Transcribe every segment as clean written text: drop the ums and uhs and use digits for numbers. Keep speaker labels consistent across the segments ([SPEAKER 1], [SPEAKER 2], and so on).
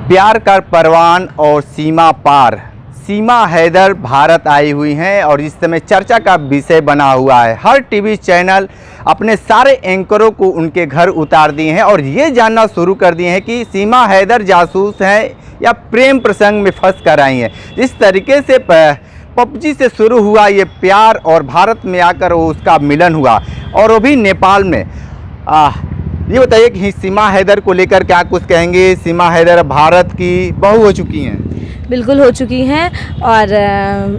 [SPEAKER 1] प्यार का परवान और सीमा पार सीमा हैदर भारत आई हुई हैं और इस समय चर्चा का विषय बना हुआ है। हर टीवी चैनल अपने सारे एंकरों को उनके घर उतार दिए हैं और ये जानना शुरू कर दिए हैं कि सीमा हैदर जासूस हैं या प्रेम प्रसंग में फंस कर आई हैं। इस तरीके से पबजी से शुरू हुआ ये प्यार और भारत में आकर वो उसका मिलन हुआ और वो भी नेपाल में। ये बताइए कि सीमा हैदर को लेकर क्या कुछ कहेंगे। सीमा हैदर भारत की बहू हो चुकी हैं।
[SPEAKER 2] बिल्कुल हो चुकी हैं और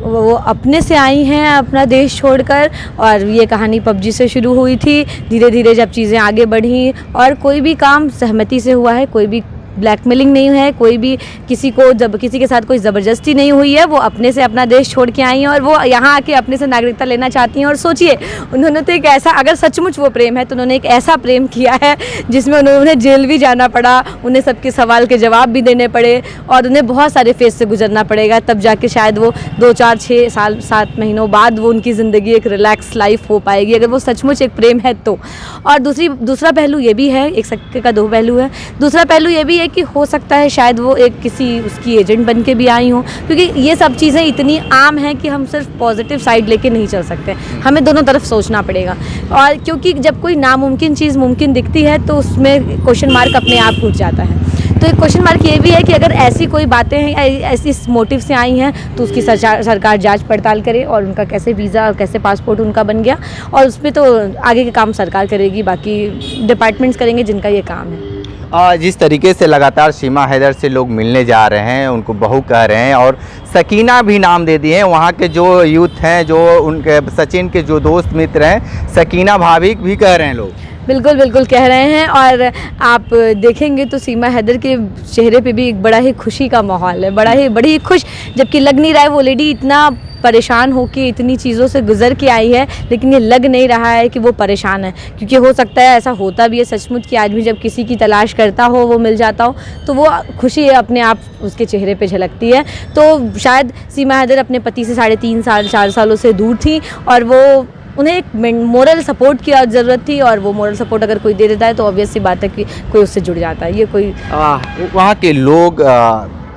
[SPEAKER 2] वो अपने से आई हैं अपना देश छोड़कर। और ये कहानी पबजी से शुरू हुई थी। धीरे धीरे जब चीज़ें आगे बढ़ी और कोई भी काम सहमति से हुआ है, कोई भी ब्लैकमेलिंग नहीं है, कोई भी किसी के साथ कोई ज़बरदस्ती नहीं हुई है। वो अपने से अपना देश छोड़ के आई हैं और वो यहाँ आके अपने से नागरिकता लेना चाहती हैं। और सोचिए, उन्होंने तो एक ऐसा, अगर सचमुच वो प्रेम है तो उन्होंने एक ऐसा प्रेम किया है जिसमें उन्हें जेल भी जाना पड़ा, उन्हें सबके सवाल के जवाब भी देने पड़े और उन्हें बहुत सारे फेज से गुजरना पड़ेगा। तब जाके शायद वो 2, 4, 6 साल 7 महीनों बाद वो उनकी ज़िंदगी एक रिलैक्स लाइफ हो पाएगी, अगर वो सचमुच एक प्रेम है तो। और दूसरा पहलू ये भी है, एक सिक्के का 2 पहलू है। दूसरा पहलू ये भी है कि हो सकता है शायद वो एक किसी उसकी एजेंट बन के भी आई हों, क्योंकि ये सब चीज़ें इतनी आम हैं कि हम सिर्फ पॉजिटिव साइड लेके नहीं चल सकते, हमें दोनों तरफ सोचना पड़ेगा। और क्योंकि जब कोई नामुमकिन चीज़ मुमकिन दिखती है तो उसमें क्वेश्चन मार्क अपने आप उठ जाता है। तो एक क्वेश्चन मार्क ये भी है कि अगर ऐसी कोई बातें हैं, ऐसी मोटिव से आई हैं, तो उसकी सरकार जांच पड़ताल करे और उनका कैसे वीज़ा और कैसे पासपोर्ट उनका बन गया, और उसमें तो आगे के काम सरकार करेगी, बाकी डिपार्टमेंट्स करेंगे जिनका ये काम है।
[SPEAKER 1] जिस तरीके से लगातार सीमा हैदर से लोग मिलने जा रहे हैं, उनको बहू कह रहे हैं और सकीना भी नाम दे दिए हैं। वहाँ के जो यूथ हैं, जो उनके सचिन के जो दोस्त मित्र हैं, सकीना भाभी भी कह रहे हैं लोग।
[SPEAKER 2] बिल्कुल कह रहे हैं। और आप देखेंगे तो सीमा हैदर के चेहरे पे भी एक बड़ा ही खुशी का माहौल है, बड़ी ही खुश, जबकि लग नहीं रहा है वो लेडी इतना परेशान होकर इतनी चीज़ों से गुजर के आई है, लेकिन ये लग नहीं रहा है कि वो परेशान है। क्योंकि हो सकता है ऐसा होता भी है सचमुच कि आदमी जब किसी की तलाश करता हो, वो मिल जाता हो, तो वो खुशी अपने आप उसके चेहरे पे झलकती है। तो शायद सीमा हैदर अपने पति से 3.5 साल 4 सालों से दूर थी और वो उन्हें एक मोरल सपोर्ट की ज़रूरत थी, और वो मोरल सपोर्ट अगर कोई दे देता है तो ऑब्वियस सी बात है कि कोई उससे जुड़ जाता है। ये कोई
[SPEAKER 1] वहाँ के लोग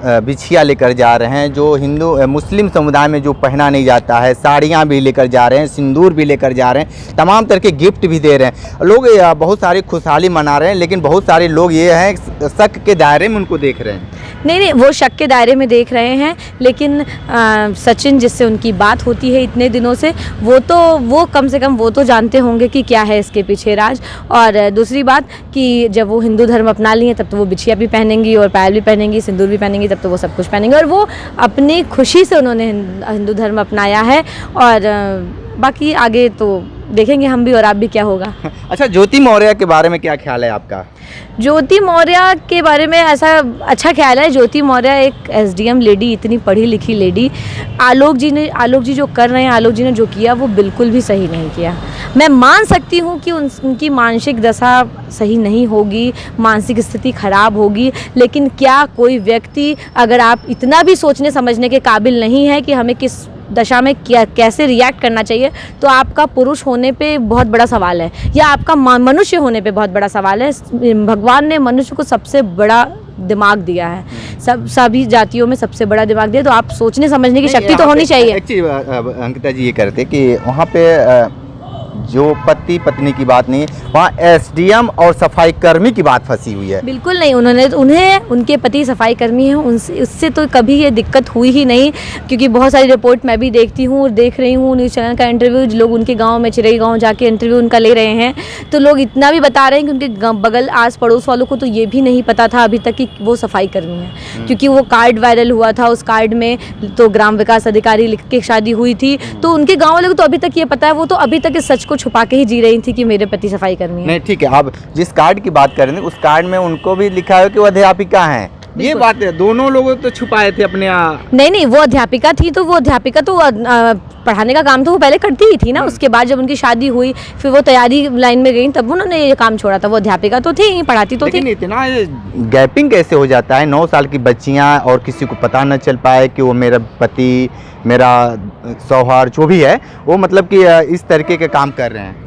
[SPEAKER 1] बिछिया लेकर जा रहे हैं, जो हिंदू मुस्लिम समुदाय में जो पहना नहीं जाता है, साड़ियाँ भी लेकर जा रहे हैं, सिंदूर भी लेकर जा रहे हैं, तमाम तरह के गिफ्ट भी दे रहे हैं। लोग बहुत सारी खुशहाली मना रहे हैं, लेकिन बहुत सारे लोग ये हैं शक के दायरे में उनको देख रहे हैं।
[SPEAKER 2] नहीं, वो शक के दायरे में देख रहे हैं, लेकिन सचिन जिससे उनकी बात होती है इतने दिनों से, वो कम से कम वो तो जानते होंगे कि क्या है इसके पीछे राज। और दूसरी बात कि जब वो हिंदू धर्म अपना ली हैं तब तो वो बिछिया भी पहनेंगी और पायल भी पहनेंगी, सिंदूर भी पहनेंगी, तब तो वो सब कुछ पहनेंगे। और वो अपनी खुशी से उन्होंने हिंदू धर्म अपनाया है। और बाकी आगे तो देखेंगे हम भी और आप भी क्या होगा।
[SPEAKER 1] अच्छा, ज्योति मौर्य के बारे में क्या ख्याल है आपका?
[SPEAKER 2] ज्योति मौर्य के बारे में ऐसा अच्छा ख्याल है। ज्योति मौर्य एक SDM लेडी, इतनी पढ़ी लिखी लेडी। आलोक जी जो कर रहे हैं, आलोक जी ने जो किया वो बिल्कुल भी सही नहीं किया। मैं मान सकती हूँ कि उनकी मानसिक दशा सही नहीं होगी, मानसिक स्थिति खराब होगी, लेकिन क्या कोई व्यक्ति, अगर आप इतना भी सोचने समझने के काबिल नहीं है कि हमें किस दशा में कैसे रिएक्ट करना चाहिए, तो आपका पुरुष होने पे बहुत बड़ा सवाल है या आपका मनुष्य होने पे बहुत बड़ा सवाल है। भगवान ने मनुष्य को सबसे बड़ा दिमाग दिया है, सभी जातियों में सबसे बड़ा दिमाग दिया, तो आप सोचने समझने की शक्ति तो होनी चाहिए।
[SPEAKER 1] अंकिता जी ये करते कि वहाँ पे जो पति पत्नी की बात नहीं, वहाँ SDM और सफाई कर्मी की बात फंसी हुई है।
[SPEAKER 2] बिल्कुल नहीं, उनके पति सफाई कर्मी हैं, उससे तो कभी ये दिक्कत हुई ही नहीं। क्योंकि बहुत सारी रिपोर्ट मैं भी देखती हूँ और देख रही हूँ, न्यूज़ चैनल का इंटरव्यू, लोग उनके गांव में चिरई गांव जाके इंटरव्यू उनका ले रहे हैं, तो लोग इतना भी बता रहे हैं कि उनके बगल आस पड़ोस वालों को तो ये भी नहीं पता था अभी तक कि वो सफाई कर्मी हैं। क्योंकि वो कार्ड वायरल हुआ था, उस कार्ड में तो ग्राम विकास अधिकारी लिख के शादी हुई थी, तो उनके गाँव वालों को तो अभी तक ये पता है। वो तो अभी तक इस सच को छुपा के ही जी रही थी कि मेरे पति सफाई कर्मी है।
[SPEAKER 1] नहीं, ठीक है, आप जिस कार्ड की बात कर रहे थे उस कार्ड में उनको भी लिखा है कि वो अध्यापिका हैं। ये बात है, दोनों लोग तो छुपाए थे अपने।
[SPEAKER 2] नहीं, वो अध्यापिका थी, तो वो अध्यापिका तो पढ़ाने का काम तो वो पहले करती ही थी ना। उसके बाद जब उनकी शादी हुई, फिर वो तैयारी लाइन में गई, तब उन्होंने ये काम छोड़ा था। वो अध्यापिका तो थी, पढ़ाती तो थी।
[SPEAKER 1] लेकिन इतना गैपिंग कैसे हो जाता है? 9 साल की बच्चियां और किसी को पता न चल पाए कि वो मेरा पति, मेरा सौहार जो भी है, वो मतलब कि इस तरीके के काम कर रहे हैं।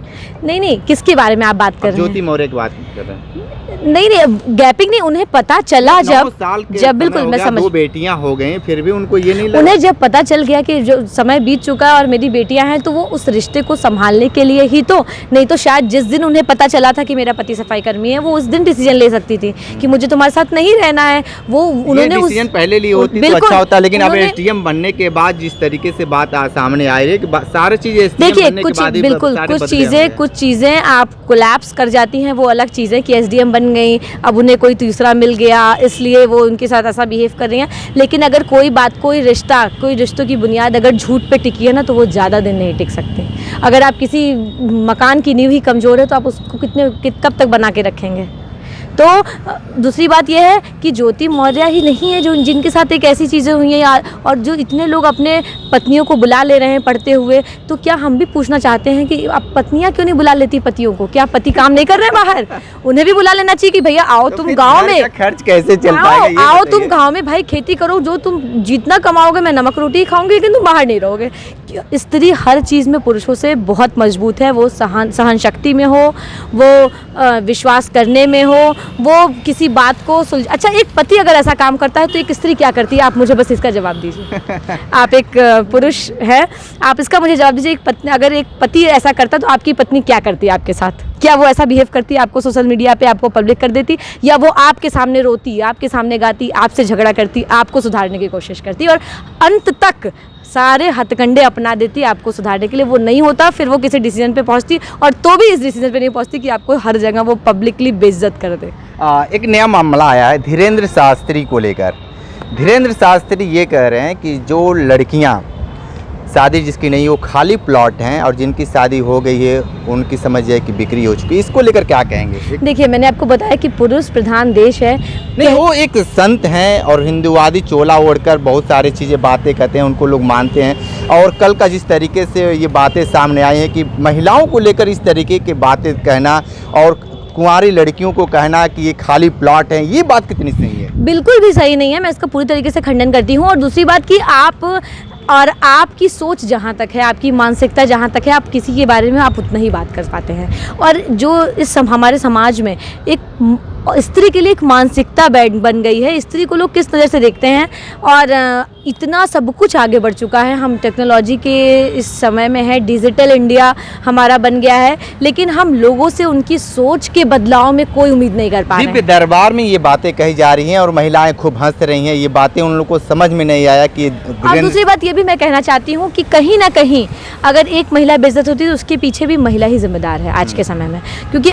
[SPEAKER 2] नहीं, किसके बारे में आप बात कर रहे हैं?
[SPEAKER 1] ज्योति मौर्य की बात। कर रहे हैं?
[SPEAKER 2] नहीं गैपिंग नहीं, उन्हें पता चला
[SPEAKER 1] 9
[SPEAKER 2] जब
[SPEAKER 1] साल के
[SPEAKER 2] जब
[SPEAKER 1] समय
[SPEAKER 2] बिल्कुल
[SPEAKER 1] हो
[SPEAKER 2] मैं
[SPEAKER 1] गया,
[SPEAKER 2] समझ
[SPEAKER 1] 2 बेटियां हो गई, फिर भी उनको ये नहीं लगा?
[SPEAKER 2] उन्हें जब पता चल गया कि जो समय बीत चुका है और मेरी बेटियां हैं, तो वो उस रिश्ते को संभालने के लिए ही तो, नहीं तो शायद जिस दिन उन्हें पता चला था कि मेरा पति सफाई कर्मी है, वो उस दिन डिसीजन ले सकती थी कि मुझे तुम्हारे साथ नहीं रहना है। वो उन्होंने
[SPEAKER 1] डिसीजन पहले ली होती तो अच्छा होता, लेकिन अब एसडीएम बनने के बाद जिस तरीके से बात सामने आ रही है कि सारी चीजें
[SPEAKER 2] देखिए कुछ चीज़ें आप कोलैप्स कर जाती हैं, वो अलग चीज़ें कि एसडीएम बन गई, अब उन्हें कोई तीसरा मिल गया इसलिए वो उनके साथ ऐसा बिहेव कर रही हैं। लेकिन अगर कोई बात, कोई रिश्तों की बुनियाद अगर झूठ पे टिकी है ना, तो वो ज़्यादा दिन नहीं टिक सकते। अगर आप किसी मकान की नींव ही कमज़ोर है तो आप उसको कब तक बना के रखेंगे? तो दूसरी बात यह है कि ज्योति मौर्य ही नहीं है जो जिनके साथ एक ऐसी चीज़ें हुई हैं यार, और जो इतने लोग अपने पत्नियों को बुला ले रहे हैं पढ़ते हुए, तो क्या हम भी पूछना चाहते हैं कि अब पत्नियां क्यों नहीं बुला लेती पतियों को? क्या पति काम नहीं कर रहे बाहर? उन्हें भी बुला लेना चाहिए कि भैया आओ तुम गाँव में,
[SPEAKER 1] खर्च कैसे चल पाएगा?
[SPEAKER 2] आओ तुम गाँव में भाई खेती करो, जो तुम जितना कमाओगे मैं नमक रोटी खाऊंगी, लेकिन तुम बाहर नहीं रहोगे। स्त्री हर चीज़ में पुरुषों से बहुत मजबूत है, वो सहन शक्ति में हो, वो विश्वास करने में हो, वो किसी बात को अच्छा एक पति अगर ऐसा काम करता है तो एक स्त्री क्या करती है? आप मुझे बस इसका जवाब दीजिए। आप एक पुरुष हैं, आप इसका मुझे जवाब दीजिए। एक पत्नी, अगर एक पति ऐसा करता तो आपकी पत्नी क्या करती है आपके साथ? क्या वो ऐसा बिहेव करती है आपको सोशल मीडिया पे, आपको पब्लिक कर देती, या वो आपके सामने रोती, आपके सामने गाती, आपसे झगड़ा करती, आपको सुधारने की कोशिश करती और अंत तक सारे हथकंडे अपना देती आपको सुधारने के लिए? वो नहीं होता, फिर वो किसी डिसीजन पे पहुंचती, और तो भी इस डिसीजन पे नहीं पहुंचती कि आपको हर जगह वो पब्लिकली बेइज्जत कर दे।
[SPEAKER 1] एक नया मामला आया है धीरेन्द्र शास्त्री को लेकर। धीरेन्द्र शास्त्री ये कह रहे हैं कि जो लड़कियां शादी जिसकी नहीं, वो खाली प्लॉट हैं, और जिनकी शादी हो गई है उनकी समझिए कि बिक्री हो चुकी है। इसको लेकर क्या कहेंगे?
[SPEAKER 2] देखिए मैंने आपको बताया कि पुरुष प्रधान देश है।
[SPEAKER 1] नहीं, वो एक संत हैं और हिंदुवादी चोला ओढ़कर बहुत सारी चीज़ें बातें कहते हैं, उनको लोग मानते हैं। और कल का जिस तरीके से ये बातें सामने आई हैं कि महिलाओं को लेकर इस तरीके की बातें कहना और कुंवारी लड़कियों को कहना कि ये खाली प्लॉट है, ये बात कितनी सही है?
[SPEAKER 2] बिल्कुल भी सही नहीं है, मैं इसका पूरी तरीके से खंडन करती हूँ। और दूसरी बात कि आपकी सोच जहाँ तक है, आपकी मानसिकता जहाँ तक है, आप किसी के बारे में आप उतना ही बात कर पाते हैं। और जो हमारे समाज में एक स्त्री के लिए एक मानसिकता बन गई है, स्त्री को लोग किस तरह से देखते हैं, और इतना सब कुछ आगे बढ़ चुका है। हम टेक्नोलॉजी के इस समय में है, डिजिटल इंडिया हमारा बन गया है, लेकिन हम लोगों से उनकी सोच के बदलाव में कोई उम्मीद नहीं कर पा रहे हैं।
[SPEAKER 1] दरबार में ये बातें कही जा रही हैं और महिलाएं खूब हंस रही हैं, ये बातें उन लोगों को समझ में नहीं आया कि।
[SPEAKER 2] और दूसरी बात ये भी मैं कहना चाहती हूँ कि कहीं ना कहीं अगर एक महिला बेइज्जत होती है तो उसके पीछे भी महिला ही जिम्मेदार है आज के समय में। क्योंकि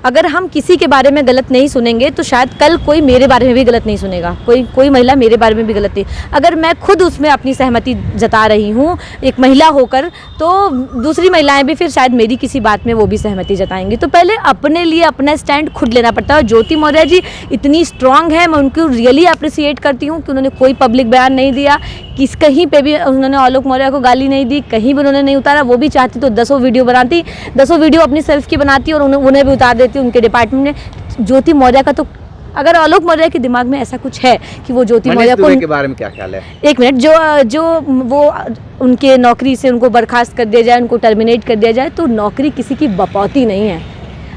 [SPEAKER 2] अगर हम किसी के बारे में गलत नहीं सुनेंगे तो शायद कल कोई मेरे बारे में भी गलत नहीं सुनेगा, कोई महिला मेरे बारे में भी गलत नहीं। अगर मैं खुद उसमें अपनी सहमति जता रही हूँ एक महिला होकर, तो दूसरी महिलाएं भी फिर शायद मेरी किसी बात में वो भी सहमति जताएंगी। तो पहले अपने लिए अपना स्टैंड खुद लेना पड़ता है। और ज्योति मौर्य जी इतनी स्ट्रांग है, मैं उनको रियली अप्रिसिएट करती हूँ कि उन्होंने कोई पब्लिक बयान नहीं दिया, कहीं पे भी उन्होंने आलोक मौर्य को गाली नहीं दी, कहीं भी उन्होंने नहीं उतारा। वो भी चाहती तो 10 वीडियो बनाती, 10 वीडियो अपनी सेल्फ की बनाती और उन्हें भी उतार देती उनके डिपार्टमेंट में। ज्योति मौर्य का तो, अगर आलोक मौर्य के दिमाग में ऐसा कुछ है कि वो ज्योति मौर्य को,
[SPEAKER 1] के बारे में क्या ख्याल है? एक
[SPEAKER 2] मिनट, जो वो उनके नौकरी से उनको बर्खास्त कर दिया जाए, उनको टर्मिनेट कर दिया जाए, तो नौकरी किसी की बपौती नहीं है।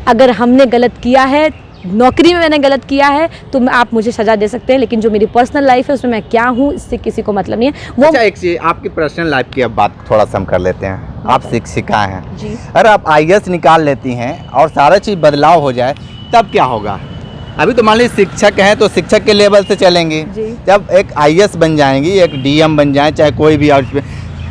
[SPEAKER 2] अगर हमने गलत किया है, नौकरी में मैंने गलत किया है, तो आप मुझे सजा दे सकते हैं, लेकिन जो मेरी पर्सनल लाइफ है उसमें मैं क्या हूँ इससे किसी को मतलब नहीं है। वो
[SPEAKER 1] अच्छा, एक चीज आपकी पर्सनल लाइफ की अब बात थोड़ा सा हम कर लेते हैं। आप शिक्षिका हैं
[SPEAKER 2] जी,
[SPEAKER 1] अगर आप IAS निकाल लेती हैं और सारा चीज़ बदलाव हो जाए तब क्या होगा? अभी तो मान लीजिए शिक्षक हैं तो शिक्षक के लेवल से चलेंगी, जब एक IAS बन जाएंगी, एक DM बन जाए, चाहे कोई भी,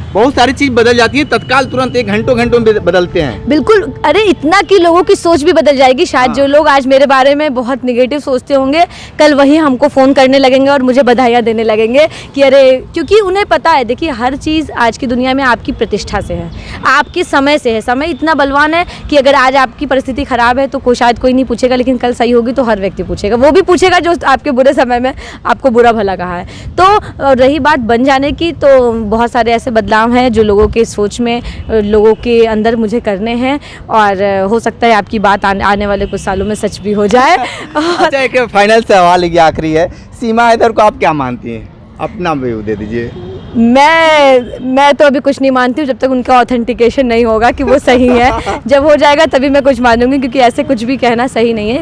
[SPEAKER 1] बहुत सारी चीज बदल जाती है तत्काल, तुरंत, एक घंटों में बदलते हैं।
[SPEAKER 2] बिल्कुल, अरे इतना कि लोगों की सोच भी बदल जाएगी शायद। जो लोग आज मेरे बारे में बहुत निगेटिव सोचते होंगे, कल वही हमको फ़ोन करने लगेंगे और मुझे बधाइयाँ देने लगेंगे कि अरे, क्योंकि उन्हें पता है, देखिए हर चीज़ आज की दुनिया में आपकी प्रतिष्ठा से है, आपके समय से है। समय इतना बलवान है कि अगर आज आपकी परिस्थिति ख़राब है तो शायद कोई नहीं पूछेगा, लेकिन कल सही होगी तो हर व्यक्ति पूछेगा। वो भी पूछेगा जो आपके बुरे समय में आपको बुरा भला कहा है। तो रही बात बन जाने की, तो बहुत सारे ऐसे बदलाव हैं जो लोगों के सोच में, लोगों के अंदर मुझे करने हैं, और हो सकता है आपकी बात आने वाले कुछ सालों में सच भी हो जाए।
[SPEAKER 1] अच्छा, एक फाइनल सवाल ये आखिरी है, सीमा हैदर को आप क्या मानती हैं? अपना व्यू दे दीजिए।
[SPEAKER 2] मैं तो अभी कुछ नहीं मानती हूँ जब तक उनका ऑथेंटिकेशन नहीं होगा कि वो सही है। जब हो जाएगा तभी मैं कुछ मानूंगी, क्योंकि ऐसे कुछ भी कहना सही नहीं है,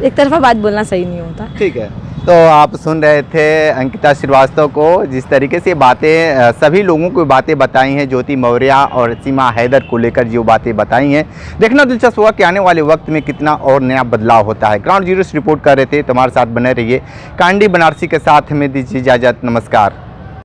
[SPEAKER 2] एक तरफा बात बोलना सही नहीं होता।
[SPEAKER 1] ठीक है, तो आप सुन रहे थे अंकिता श्रीवास्तव को, जिस तरीके से बातें सभी लोगों को बातें बताई हैं, ज्योति मौर्य और सीमा हैदर को लेकर जो बातें बताई हैं। देखना दिलचस्प हुआ कि आने वाले वक्त में कितना और नया बदलाव होता है। ग्राउंड जीरो से रिपोर्ट कर रहे थे, तुम्हारे साथ बने रहिए। कांडी बनारसी के साथ हमें दीजिए इजाज़त। नमस्कार।